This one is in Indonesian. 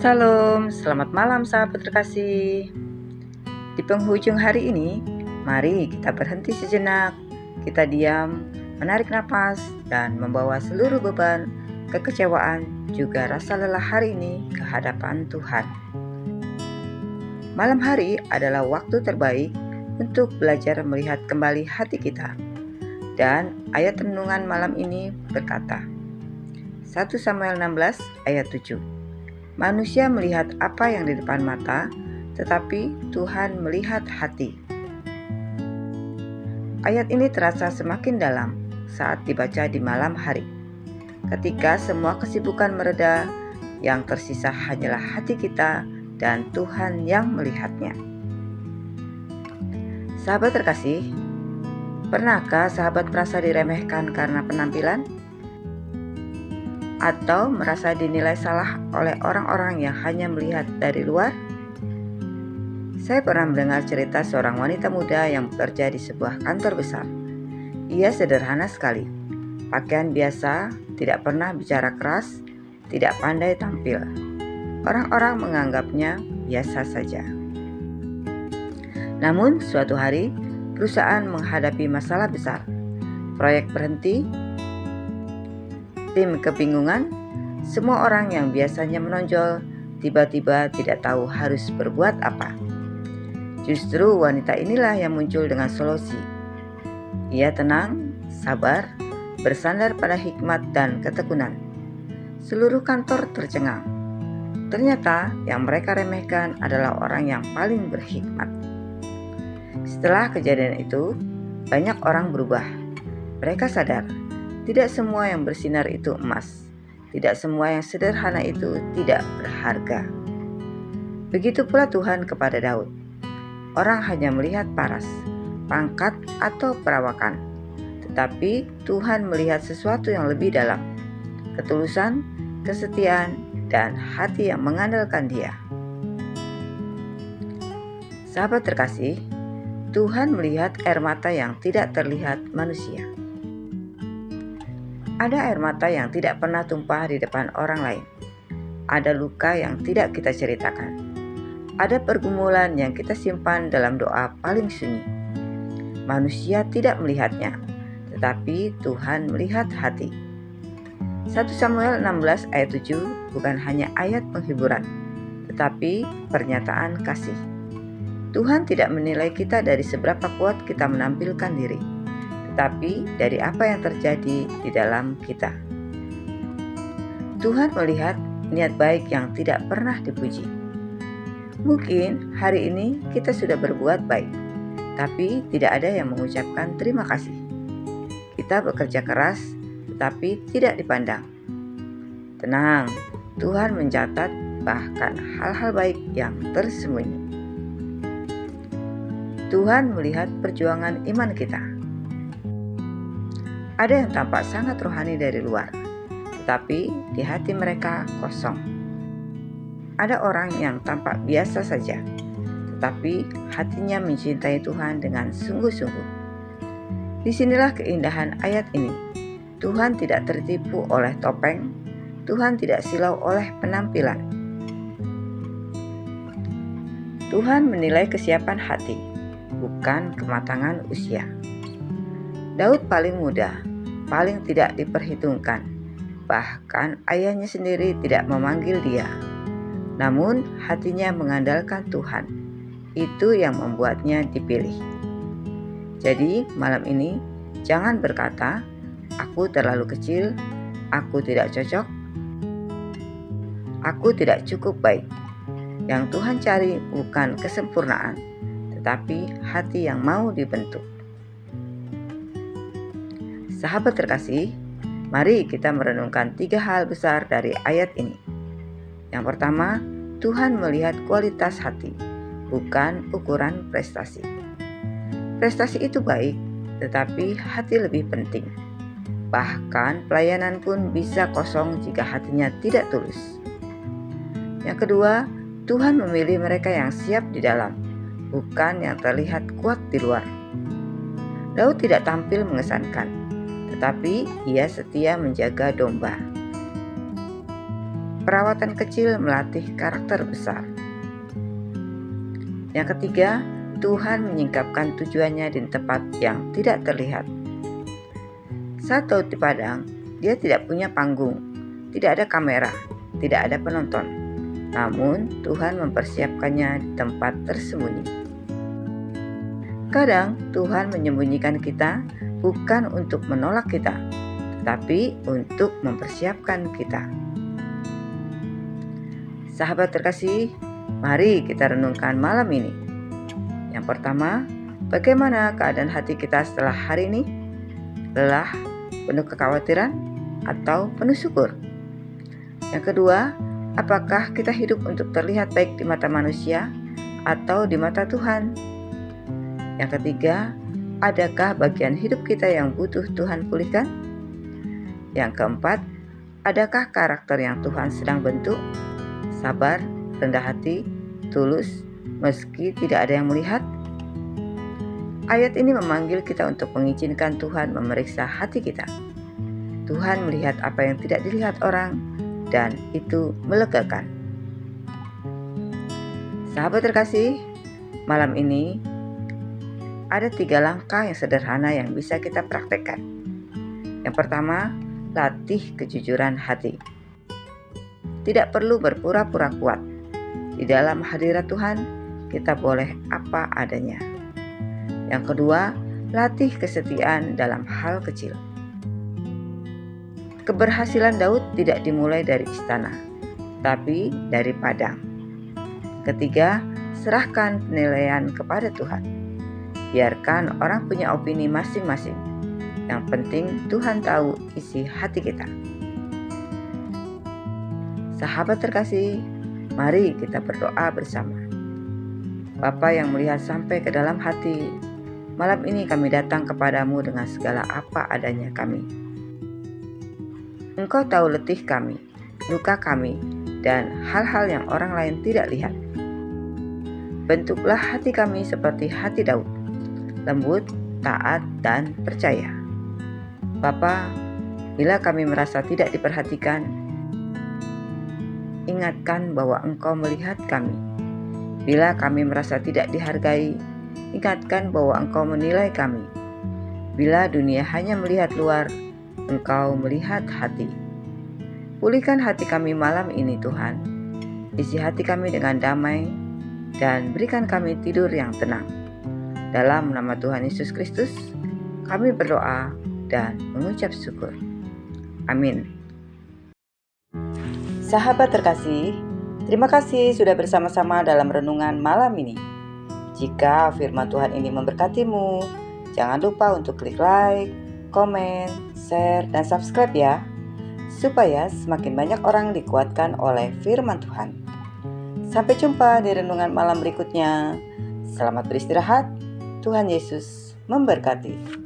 Salam, selamat malam sahabat terkasih. Di penghujung hari ini, mari kita berhenti sejenak. Kita diam, menarik napas, dan membawa seluruh beban, kekecewaan, juga rasa lelah hari ini ke hadapan Tuhan. Malam hari adalah waktu terbaik untuk belajar melihat kembali hati kita. Dan ayat renungan malam ini berkata, 1 Samuel 16 ayat 7. Manusia melihat apa yang di depan mata, tetapi Tuhan melihat hati. Ayat ini terasa semakin dalam saat dibaca di malam hari. Ketika semua kesibukan mereda, yang tersisa hanyalah hati kita dan Tuhan yang melihatnya. Sahabat terkasih, pernahkah sahabat merasa diremehkan karena penampilan? Atau merasa dinilai salah oleh orang-orang yang hanya melihat dari luar? Saya pernah mendengar cerita seorang wanita muda yang bekerja di sebuah kantor besar. Ia sederhana sekali, pakaian biasa, tidak pernah bicara keras, tidak pandai tampil. Orang-orang menganggapnya biasa saja. Namun suatu hari, perusahaan menghadapi masalah besar. Proyek berhenti, tim kebingungan, semua orang yang biasanya menonjol tiba-tiba tidak tahu harus berbuat apa. Justru wanita inilah yang muncul dengan solusi. Ia tenang, sabar, bersandar pada hikmat dan ketekunan. Seluruh kantor tercengang. Ternyata yang mereka remehkan adalah orang yang paling berhikmat. Setelah kejadian itu, banyak orang berubah. Mereka sadar, tidak semua yang bersinar itu emas. Tidak semua yang sederhana itu tidak berharga. Begitu pula Tuhan kepada Daud. Orang hanya melihat paras, pangkat, atau perawakan. Tetapi Tuhan melihat sesuatu yang lebih dalam. Ketulusan, kesetiaan, dan hati yang mengandalkan Dia. Sahabat terkasih, Tuhan melihat air mata yang tidak terlihat manusia. Ada air mata yang tidak pernah tumpah di depan orang lain. Ada luka yang tidak kita ceritakan. Ada pergumulan yang kita simpan dalam doa paling sunyi. Manusia tidak melihatnya, tetapi Tuhan melihat hati. 1 Samuel 16 ayat 7 bukan hanya ayat penghiburan, tetapi pernyataan kasih. Tuhan tidak menilai kita dari seberapa kuat kita menampilkan diri, tapi dari apa yang terjadi di dalam kita. Tuhan melihat niat baik yang tidak pernah dipuji. Mungkin hari ini kita sudah berbuat baik, tapi tidak ada yang mengucapkan terima kasih. Kita bekerja keras, tetapi tidak dipandang. Tenang, Tuhan mencatat bahkan hal-hal baik yang tersembunyi. Tuhan melihat perjuangan iman kita. Ada yang tampak sangat rohani dari luar, tetapi di hati mereka kosong. Ada orang yang tampak biasa saja, tetapi hatinya mencintai Tuhan dengan sungguh-sungguh. Disinilah keindahan ayat ini. Tuhan tidak tertipu oleh topeng, Tuhan tidak silau oleh penampilan. Tuhan menilai kesiapan hati, bukan kematangan usia. Daud paling muda, paling tidak diperhitungkan. Bahkan ayahnya sendiri tidak memanggil dia. Namun hatinya mengandalkan Tuhan. Itu yang membuatnya dipilih. Jadi malam ini jangan berkata, aku terlalu kecil, aku tidak cocok, aku tidak cukup baik. Yang Tuhan cari bukan kesempurnaan, tetapi hati yang mau dibentuk. Sahabat terkasih, mari kita merenungkan 3 hal besar dari ayat ini. Yang pertama, Tuhan melihat kualitas hati, bukan ukuran prestasi. Prestasi itu baik, tetapi hati lebih penting. Bahkan pelayanan pun bisa kosong jika hatinya tidak tulus. Yang kedua, Tuhan memilih mereka yang siap di dalam, bukan yang terlihat kuat di luar. Daud tidak tampil mengesankan, tetapi ia setia menjaga domba. Perawatan kecil melatih karakter besar. Yang ketiga, Tuhan menyingkapkan tujuannya di tempat yang tidak terlihat. Saat Daud di padang, dia tidak punya panggung, tidak ada kamera, tidak ada penonton. Namun Tuhan mempersiapkannya di tempat tersembunyi. Kadang Tuhan menyembunyikan kita bukan untuk menolak kita, tetapi untuk mempersiapkan kita. Sahabat terkasih, mari kita renungkan malam ini. Yang pertama, bagaimana keadaan hati kita setelah hari ini? Lelah, penuh kekhawatiran, atau penuh syukur? Yang kedua, apakah kita hidup untuk terlihat baik di mata manusia atau di mata Tuhan? Yang ketiga, adakah bagian hidup kita yang butuh Tuhan pulihkan? Yang keempat, adakah karakter yang Tuhan sedang bentuk? Sabar, rendah hati, tulus, meski tidak ada yang melihat? Ayat ini memanggil kita untuk mengizinkan Tuhan memeriksa hati kita. Tuhan melihat apa yang tidak dilihat orang, dan itu melegakan. Sahabat terkasih, malam ini ada 3 langkah yang sederhana yang bisa kita praktekkan. Yang pertama, latih kejujuran hati. Tidak perlu berpura-pura kuat. Di dalam hadirat Tuhan, kita boleh apa adanya. Yang kedua, latih kesetiaan dalam hal kecil. Keberhasilan Daud tidak dimulai dari istana, tapi dari padang. Ketiga, serahkan penilaian kepada Tuhan. Biarkan orang punya opini masing-masing. Yang penting Tuhan tahu isi hati kita. Sahabat terkasih, mari kita berdoa bersama. Bapa yang melihat sampai ke dalam hati, malam ini kami datang kepadamu dengan segala apa adanya kami. Engkau tahu letih kami, luka kami, dan hal-hal yang orang lain tidak lihat. Bentuklah hati kami seperti hati Daud, lembut, taat, dan percaya. Bapa, bila kami merasa tidak diperhatikan, ingatkan bahwa Engkau melihat kami. Bila kami merasa tidak dihargai, ingatkan bahwa Engkau menilai kami. Bila dunia hanya melihat luar, Engkau melihat hati. Pulihkan hati kami malam ini Tuhan. Isi hati kami dengan damai dan berikan kami tidur yang tenang. Dalam nama Tuhan Yesus Kristus, kami berdoa dan mengucap syukur. Amin. Sahabat terkasih, terima kasih sudah bersama-sama dalam renungan malam ini. Jika firman Tuhan ini memberkatimu, jangan lupa untuk klik like, komen, share, dan subscribe ya, supaya semakin banyak orang dikuatkan oleh firman Tuhan. Sampai jumpa di renungan malam berikutnya. Selamat beristirahat, Tuhan Yesus memberkati.